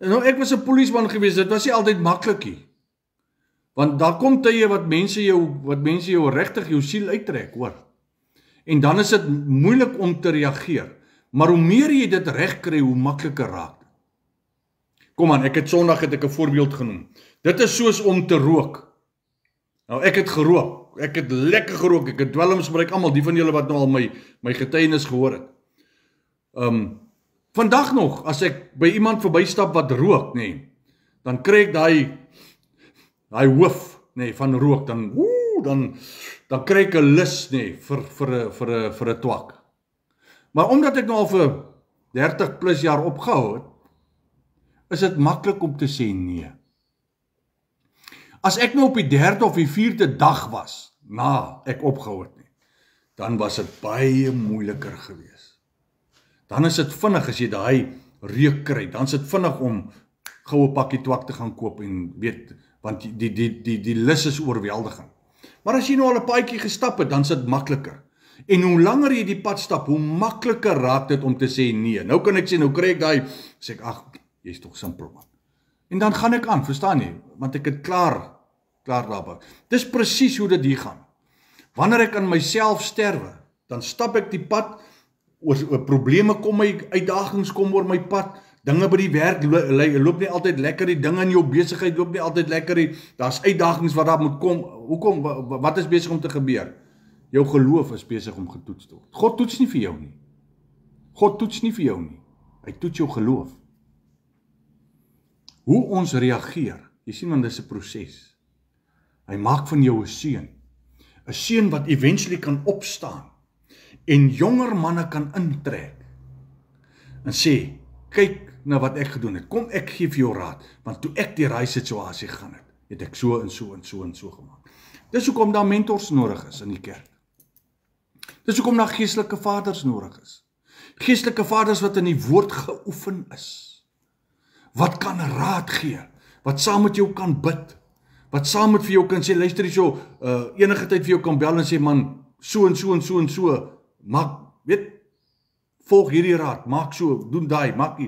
Nou, ek was 'n polisieman gewees, dit was nie altyd maklik nie. Want daar kom tye wat mense jou regtig jou siel uittrek, hoor. En dan is dit moeilik om te reageer. Maar hoe meer jy dit reg kry, hoe makliker raak dit. Kom aan, Sondag het ek 'n voorbeeld genoem. Dit is soos om te rook. Nou, ek het gerook. Ek het lekker gerook. Ek het dwelms gebruik, almal die van julle wat nou al my getuienis gehoor het. Vandag nog, as ek by iemand verbystap wat rook, dan kry ek daai hoof, van rook, dan kry ek 'n lus, vir 'n twak. Maar omdat ek nou al vir 30 plus jaar opgehou het, is dit maklik om te sê nee. As ek nou op die 3de of die 4de dag was, na ek opgehou het, dan was dit baie moeiliker gewees. Dan is dit vinnig as jy daai reuk kry, dan is dit vinnig om gou 'n pakkie twak te gaan koop en weet, want die lus is oorweldigend. Maar as jy nou al 'n paadjie gestap het, dan is dit makliker. En hoe langer jy die pad stap, hoe makliker raak dit om te sê nee. Nou kan ek sê, nou kry ek daai, sê ek, ag, jy's tog simpel man. En dan gaan ek aan, verstaan jy? Want ek het klaar daarby. Dis presies hoe dit hier gaan. Wanneer ek aan myself sterwe, dan stap ek die pad, probleme kom uitdagings kom oor my pad, dinge by die werk loop nie altyd lekker, die dinge in jou besigheid loop nie altyd lekker, daar's uitdagings wat daar moet kom. Hoekom? Wat is besig om te gebeur? Jou geloof is besig om getoets te word. God toets nie vir jou nie. God toets nie vir jou nie. Hy toets jou geloof. Hoe ons reageer, jy sien, want dis 'n proses. Hy maak van jou 'n seun wat eventually kan opstaan en jonger manne kan intrek en sê, kyk na wat ek gedoen het, kom ek gee vir jou raad, want toe ek deur daai situasie gegaan het ek so en so en so en so gemaak. Dis hoekom daar mentors nodig is in die kerk. Dis hoekom daar geestelike vaders nodig is. Geestelike vaders wat in die woord geoefen is. Wat kan raad gee, wat saam met jou kan bid, wat saam met vir jou kan sê, luister hierso, enige tyd vir jou kan bel en sê, man, so en so en so en so, maak, volg hierdie raad, maak so, doen daai, maak